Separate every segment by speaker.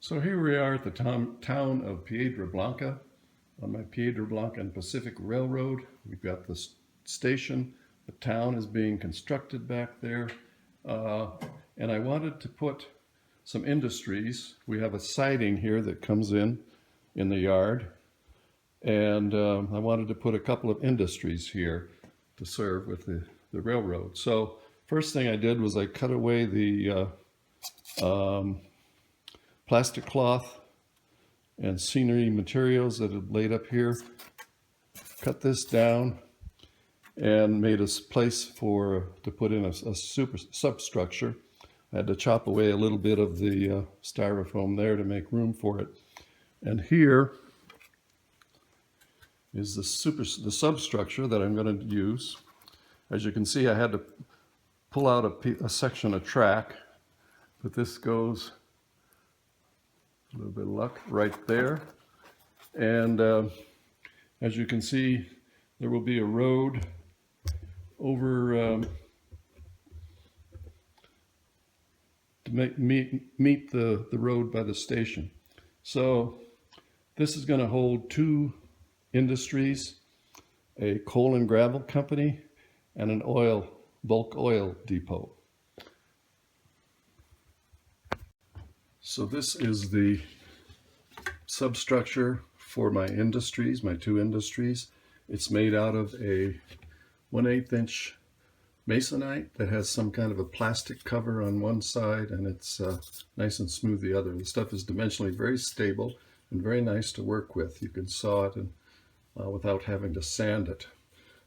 Speaker 1: So here we are at the town of Piedra Blanca on my Piedra Blanca and Pacific Railroad. We've got the station. The town is being constructed back there. And I wanted to put some industries. We have a siding here that comes in the yard. And I wanted to put a couple of industries here to serve with the railroad. So first thing I did was I cut away the plastic cloth and scenery materials that had laid up here, cut this down and made a place to put in a substructure. I had to chop away a little bit of the styrofoam there to make room for it. And here is the substructure that I'm going to use. As you can see, I had to pull out a section of track, but this goes, a little bit of luck, right there. And as you can see, there will be a road over to meet the road by the station. So this is going to hold two industries, a coal and gravel company and an bulk oil depot. So this is the substructure for my industries, my two industries. It's made out of a 1/8 inch masonite that has some kind of a plastic cover on one side, and it's nice and smooth the other. The stuff is dimensionally very stable and very nice to work with. You can saw it without having to sand it.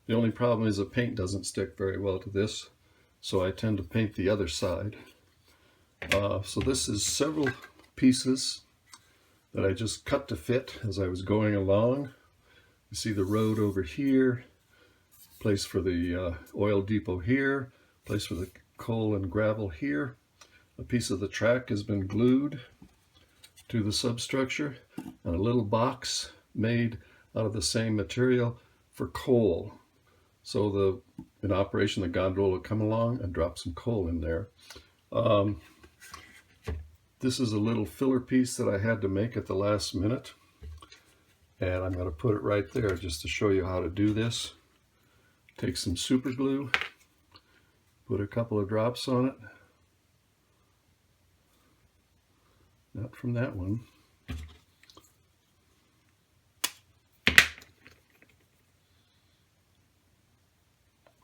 Speaker 1: The only problem is the paint doesn't stick very well to this, so I tend to paint the other side. So this is several pieces that I just cut to fit as I was going along. You see the road over here, place for the oil depot here, place for the coal and gravel here. A piece of the track has been glued to the substructure, and a little box made out of the same material for coal. So in operation, the gondola will come along and drop some coal in there. This is a little filler piece that I had to make at the last minute, and I'm going to put it right there just to show you how to do this. Take some super glue, put a couple of drops on it, not from that one.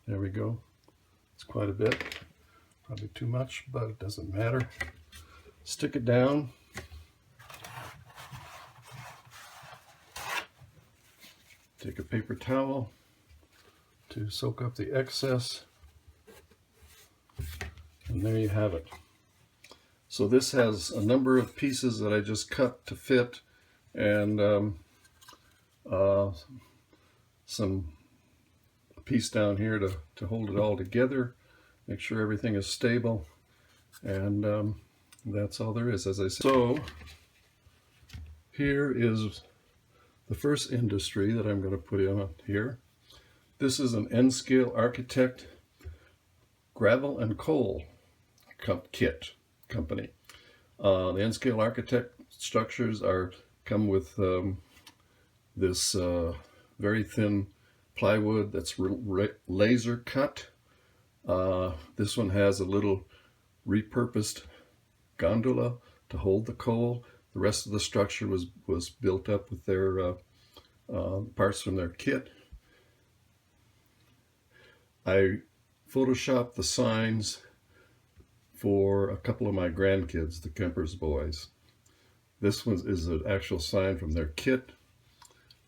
Speaker 1: There we go. It's quite a bit, probably too much, but it doesn't matter. Stick it down. Take a paper towel to soak up the excess, and there you have it. So this has a number of pieces that I just cut to fit, and a piece down here to hold it all together, make sure everything is stable, and that's all there is, as I said. So here is the first industry that I'm going to put in here. This is an N-Scale Architect gravel and coal kit company. The N-Scale Architect structures come with this very thin plywood that's laser cut. This one has a little repurposed gondola to hold the coal. The rest of the structure was built up with their parts from their kit. I photoshopped the signs for a couple of my grandkids, the Kemper's boys. This one is an actual sign from their kit.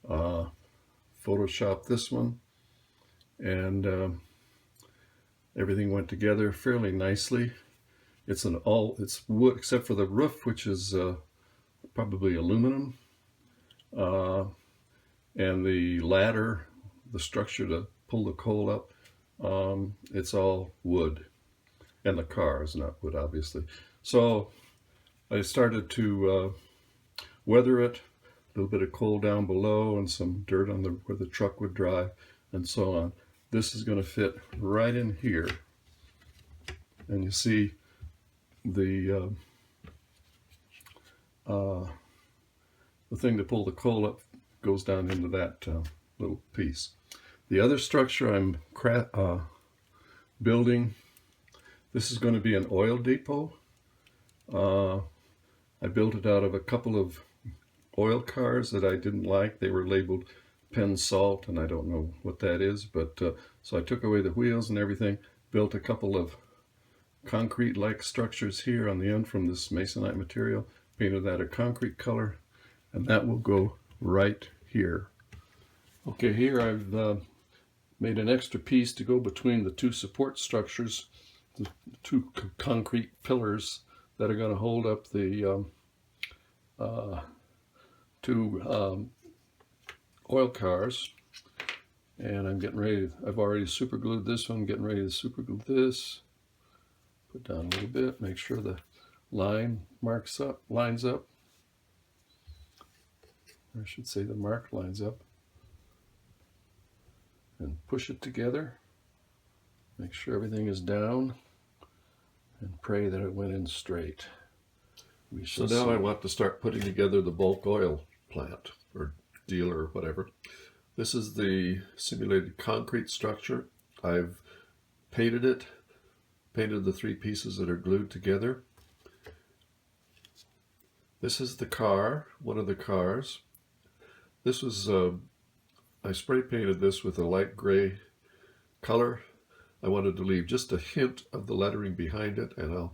Speaker 1: Photoshopped this one, and everything went together fairly nicely. It's wood, except for the roof, which is probably aluminum, and the ladder, the structure to pull the coal up, it's all wood, and the car is not wood, obviously. So I started to weather it, a little bit of coal down below and some dirt on where the truck would drive, and so on. This is going to fit right in here, and you see the the thing to pull the coal up goes down into that little piece. The other structure I'm building, this is going to be an oil depot. I built it out of a couple of oil cars that I didn't like. They were labeled Penn Salt, and I don't know what that is, but so I took away the wheels and everything, built a couple of concrete-like structures here on the end from this masonite material, painted that a concrete color, and that will go right here. Okay, here I've made an extra piece to go between the two support structures, the two concrete pillars that are going to hold up the two oil cars. And I'm getting ready, I've already super glued this one, getting ready to super glue this. Put down a little bit, make sure the line lines up. Or I should say the mark lines up. And push it together. Make sure everything is down. And pray that it went in straight. So now I want to start putting together the bulk oil plant, or dealer, or whatever. This is the simulated concrete structure. I've painted it, painted the three pieces that are glued together. This is the car, one of the cars. This was, I spray painted this with a light gray color. I wanted to leave just a hint of the lettering behind it, and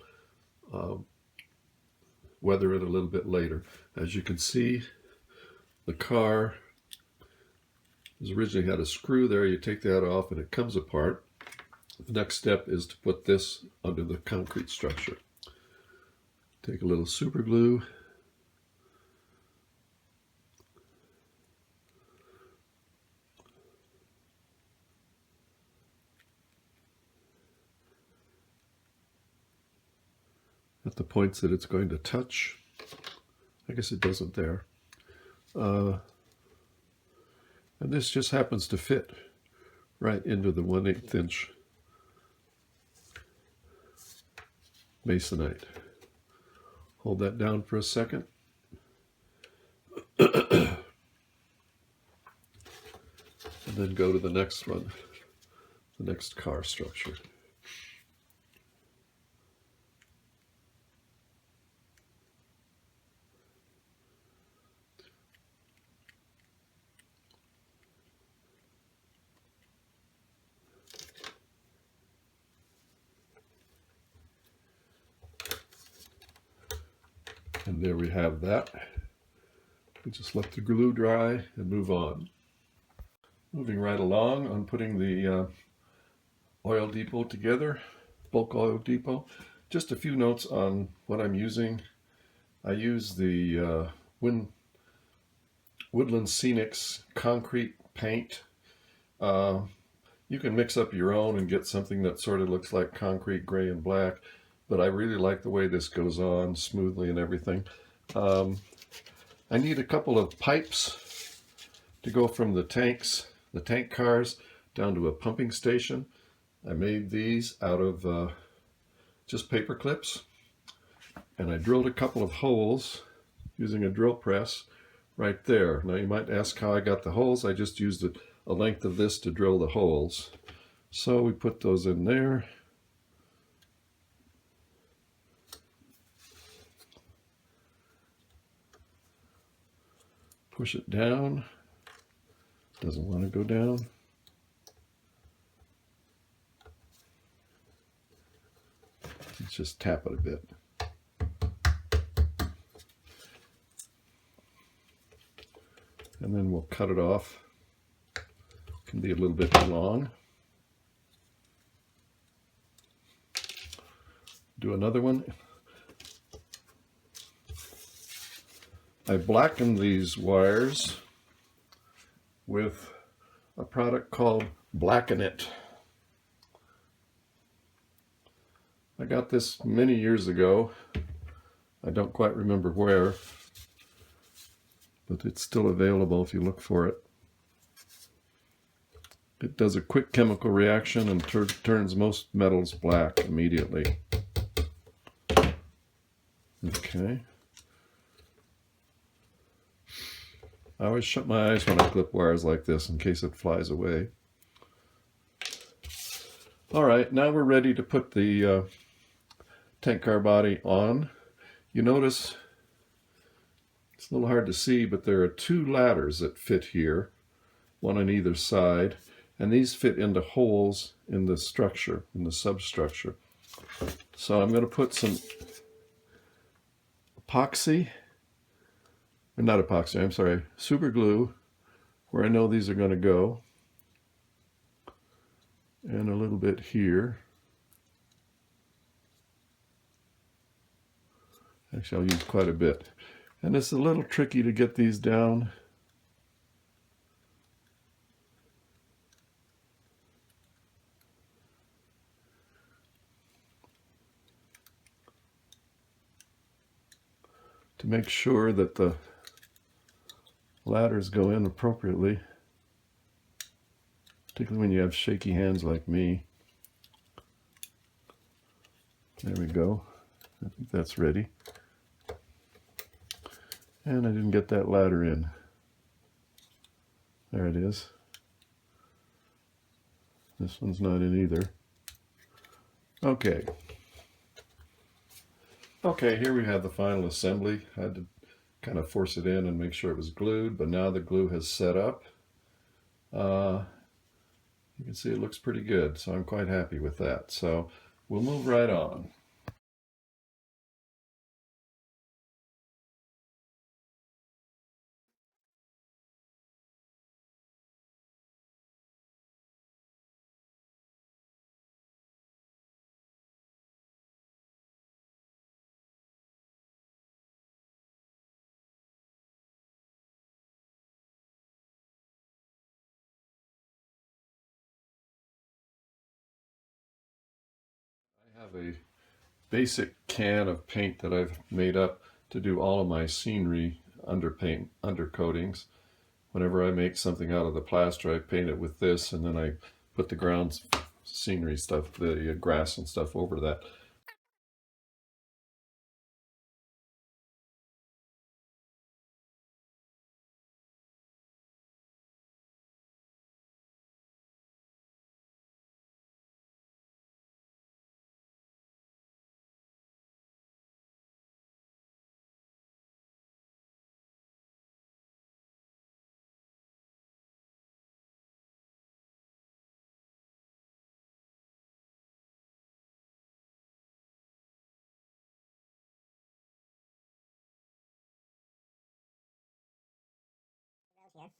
Speaker 1: I'll weather it a little bit later. As you can see, the car has originally had a screw there. You take that off and it comes apart. The next step is to put this under the concrete structure. Take a little super glue. At the points that it's going to touch. I guess it doesn't there. And this just happens to fit right into the 1/8 inch masonite. Hold that down for a second. And then go to the next one, the next car structure. And there we have that. We just let the glue dry and move on. Moving right along on putting the oil depot together, bulk oil depot. Just a few notes on what I'm using. I use the Woodland Scenics concrete paint. You can mix up your own and get something that sort of looks like concrete, gray and black. But I really like the way this goes on smoothly and everything. I need a couple of pipes to go from the tank cars, down to a pumping station. I made these out of just paper clips. And I drilled a couple of holes using a drill press right there. Now you might ask how I got the holes. I just used a length of this to drill the holes. So we put those in there. Push it down. Doesn't want to go down. Let's just tap it a bit. And then we'll cut it off. It can be a little bit long. Do another one. I blackened these wires with a product called Blacken It. I got this many years ago. I don't quite remember where, but it's still available if you look for it. It does a quick chemical reaction and turns most metals black immediately. Okay. I always shut my eyes when I clip wires like this in case it flies away. All right, now we're ready to put the tank car body on. You notice it's a little hard to see, but there are two ladders that fit here, one on either side, and these fit into holes in the structure, in the substructure. So I'm going to put some epoxy, or not epoxy, I'm sorry, super glue where I know these are going to go, and a little bit here. Actually, I'll use quite a bit. And it's a little tricky to get these down. To make sure that the ladders go in appropriately, particularly when you have shaky hands like me. There we go. I think that's ready. And I didn't get that ladder in. There it is. This one's not in either. Okay. Okay, here we have the final assembly. I had to kind of force it in and make sure it was glued, but now the glue has set up. You can see it looks pretty good, so I'm quite happy with that. So we'll move right on. I have a basic can of paint that I've made up to do all of my scenery undercoatings. Whenever I make something out of the plaster, I paint it with this, and then I put the ground scenery stuff, the grass and stuff over that.
Speaker 2: Here.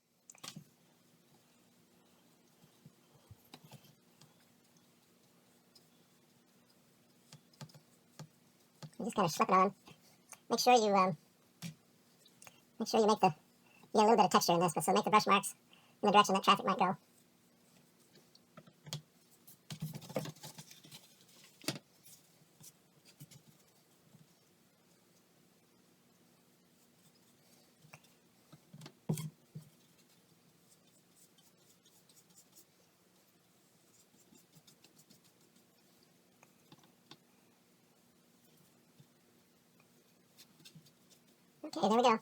Speaker 2: You just kind of slip it on. Make sure you make the, you get a little bit of texture in this, but so make the brush marks in the direction that traffic might go. Okay, there we go.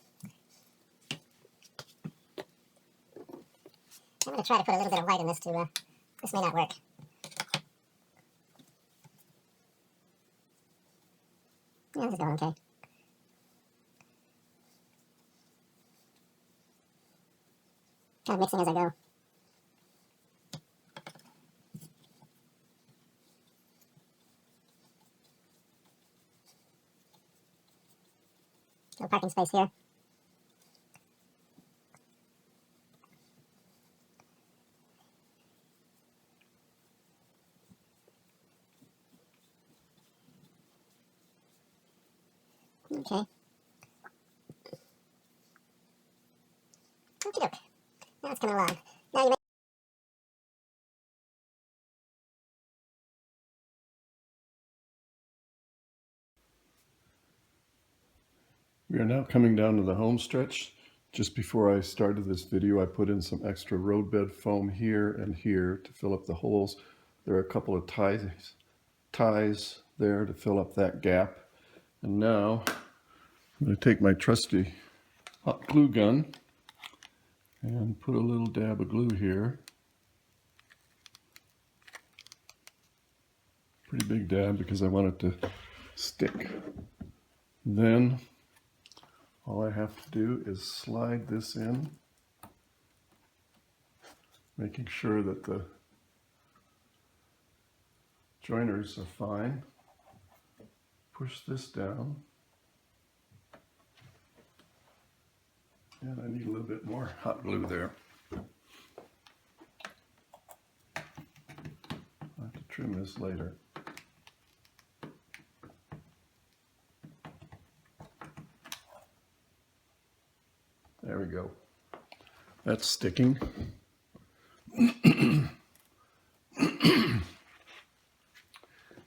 Speaker 2: I'm going to try to put a little bit of light in this to, this may not work. Yeah, this is going okay. Kind of mixing as I go. Little parking space here. Okay. Okie doke. Now it's coming along. Now you
Speaker 1: We are now coming down to the home stretch. Just before I started this video, I put in some extra roadbed foam here and here to fill up the holes. There are a couple of ties there to fill up that gap. And now I'm going to take my trusty hot glue gun And put a little dab of glue here. Pretty big dab because I want it to stick. Then all I have to do is slide this in, making sure that the joiners are fine. Push this down. And I need a little bit more hot glue there. I'll have to trim this later. There we go. That's sticking.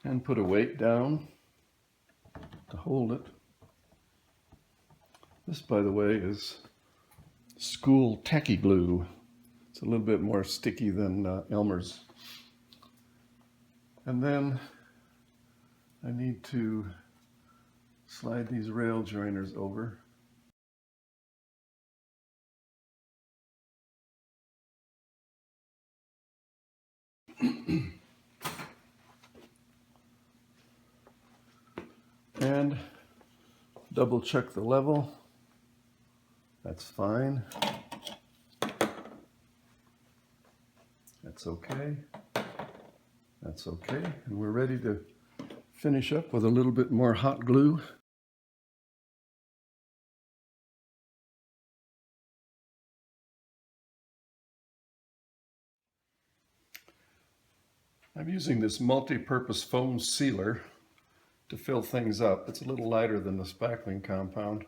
Speaker 1: And put a weight down to hold it. This, by the way, is school tacky glue. It's a little bit more sticky than Elmer's. And then I need to slide these rail joiners over. And double check the level. That's fine. That's okay. That's okay. And we're ready to finish up with a little bit more hot glue. I'm using this multi-purpose foam sealer to fill things up. It's a little lighter than the spackling compound.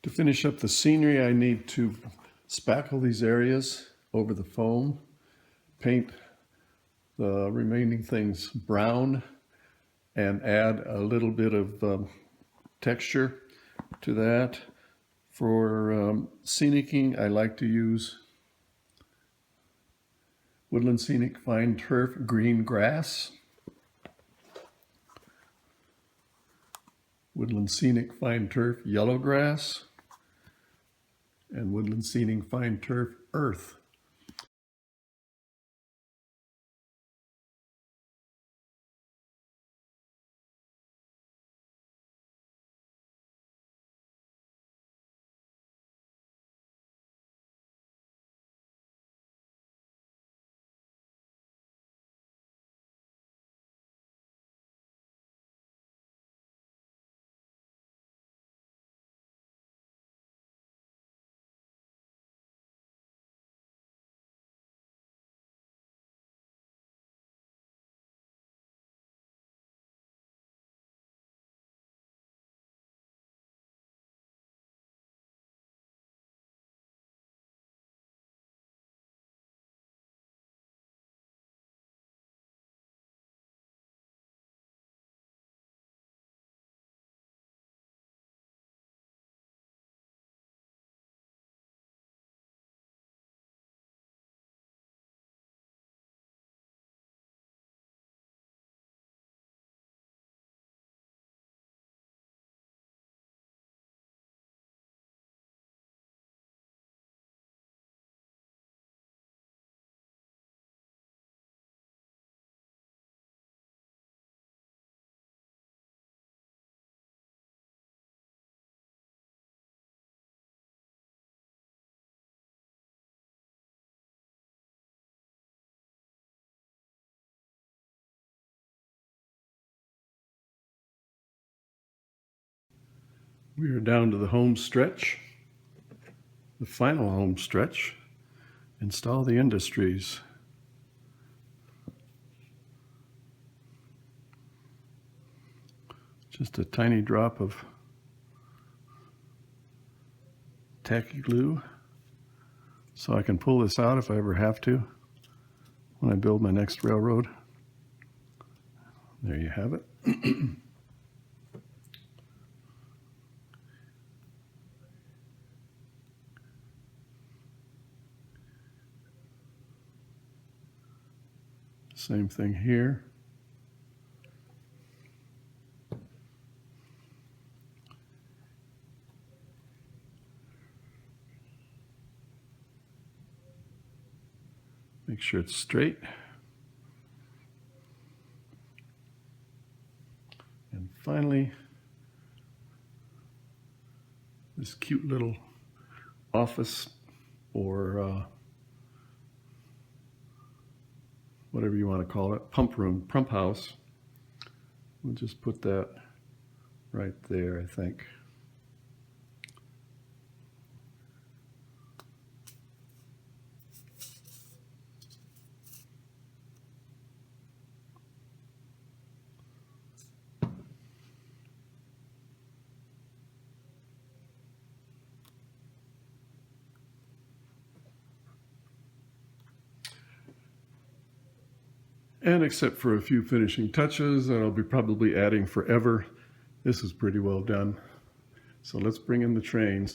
Speaker 1: To finish up the scenery, I need to spackle these areas over the foam, paint the remaining things brown, and add a little bit of texture to that. For scenicking, I like to use Woodland Scenic Fine Turf Green Grass, Woodland Scenic Fine Turf Yellow Grass, and Woodland Scenic Fine Turf Earth. We are down to the home stretch, the final home stretch. Install the industries. Just a tiny drop of tacky glue so I can pull this out if I ever have to when I build my next railroad. There you have it. Same thing here. Make sure it's straight. And finally, this cute little office or whatever you want to call it, pump room, pump house. We'll just put that right there, I think. And except for a few finishing touches that I'll be probably adding forever, this is pretty well done. So let's bring in the trains.